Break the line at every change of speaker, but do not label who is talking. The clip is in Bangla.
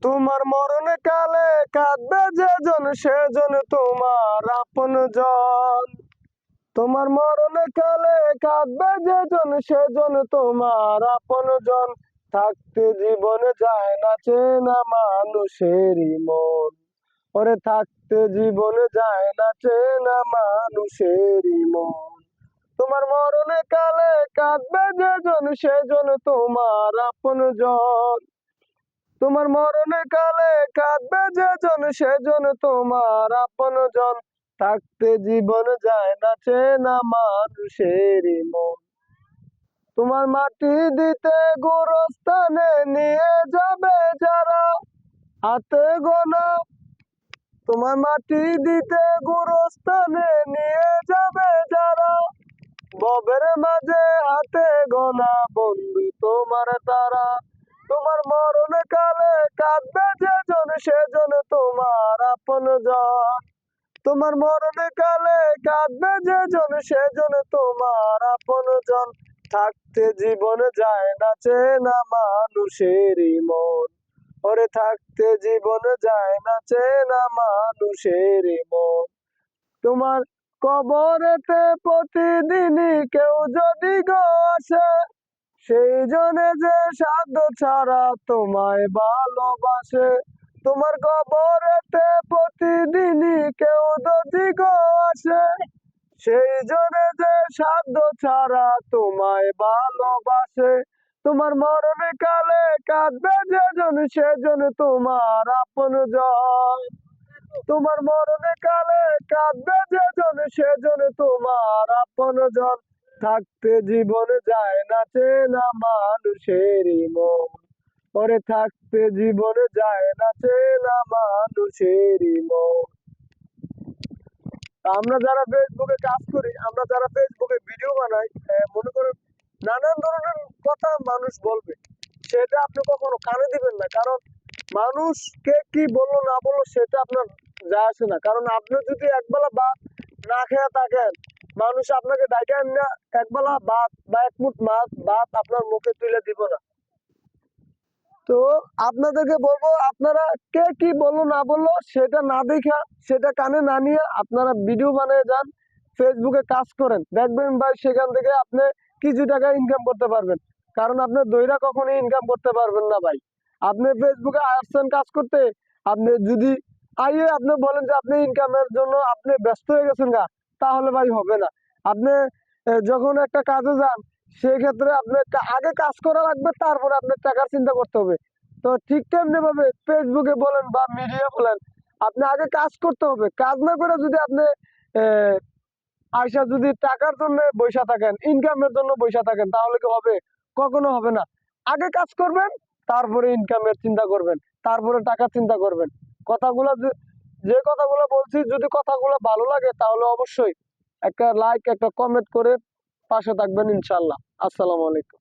তোমার মরণ কালে কাঁদবে যেজন সেজন তোমার আপন জন। তোমার মরণ কালে কাঁদবে যেজন সেজন তোমার আপন জন। থাকতে জীবন যায় না চেনা মানুষেরই মন। ওরে থাকতে জীবন যায় না চেনা মানুষেরই মন। তোমার মরণ কালে কাঁদবে যেজন সেজন তোমার আপন জন। তোমার মরণ কালে কাঁদবে যেজন সেজন তোমার আপন জন। থাকতে জীবন যায় না চেনা মানুষেরই মন। তোমার মাটি দিতে গোরস্থানে নিয়ে যাবে যারা হাতে গোনা। তোমার মাটি দিতে গোরস্থানে নিয়ে যাবে যারা ববের মাঝে হাতে গোনা বন্ধু তোমার তারা। তোমার মরণ কালে কাঁদবে যেজন সেজন তোমার আপন জন। তোমার মরণ কালে কাঁদবে যেজন সেজন তোমার আপন জন। থাকতে জীবন যায় না চেনা মানুষেরই মন। ওরে থাকতে জীবন যায় না চেনা মানুষেরই মন। তোমার কবরেতে প্রতিদিনই কেউ যদি গো আসে, সেই জনে যে সাধ্য ছাড়া তোমায় ভালোবাসে। তোমার কবরেতে প্রতিদিনই কেউ যদি গো আসে, সেই জনে যে সাধ্য ছাড়া তোমায় ভালোবাসে। তোমার মরণ কালে কাঁদবে যেজন সেজন তোমার আপন জন। তোমার মরণ কালে কাঁদবে যেজন সেজন তোমার আপন জন। থাকতে জীবন যায় না চেনা মানুষেরই মন। ওরে থাকতে জীবন যায় না চেনা মানুষেরই মন। আমরা যারা ফেসবুকে কাজ করি, আমরা যারা ফেসবুকে ভিডিও বানাই, মনে করেন নানান ধরনের কথা মানুষ বলবে, সেটা আপনি কখনো কানে দিবেন না। কারণ মানুষ কে কি বললো না বললো সেটা আপনার যায় আসে না। কারণ আপনি যদি একবেলা ভাত না খেয়ে থাকেন, মানুষ আপনাকে ডাইকা না একবেলা ভাত বা এক মুঠ মাছ ভাত আপনার মুখে তুলে দিব না। তো আপনাদেরকে বলবো, আপনারা কে কি বললো না বললো সেটা না দেখা, সেটা কানে না নিয়ে আপনারা ভিডিও বানিয়ে যান, ফেসবুকে কাজ করেন, দেখবেন ভাই সেখান থেকে আপনি কিছু টাকা ইনকাম করতে পারবেন। কারণ আপনি দইরা কখনোই ইনকাম করতে পারবেন না ভাই। আপনি ফেসবুকে আসছেন কাজ করতে, আপনি যদি আইয়ে আপনি বলেন যে আপনি ইনকামের জন্য আপনি ব্যস্ত হয়ে গেছেন গা, তাহলে ভাই হবে না। আপনি যখন একটা কাজে যান, সেক্ষেত্রে আপনার আগে কাজ করা লাগবে, তারপরে আপনার টাকার চিন্তা করতে হবে। তো ঠিক তেমনি ভাবে ফেসবুকে বলেন বা মিডিয়া বলেন, আপনি আগে কাজ করতে হবে। কাজ না করে যদি আপনি আইসা যদি টাকার জন্য বৈশা থাকেন, ইনকামের জন্য বৈশা থাকেন, তাহলে কি হবে? কখনো হবে না। আগে কাজ করবেন, তারপরে ইনকামের চিন্তা করবেন, তারপরে টাকার চিন্তা করবেন। কথাগুলো যে কথাগুলো বলছি, যদি কথাগুলো ভালো লাগে তাহলে অবশ্যই একটা লাইক একটা কমেন্ট করে পাশে থাকবেন ইনশাল্লাহ। আসসালামু আলাইকুম।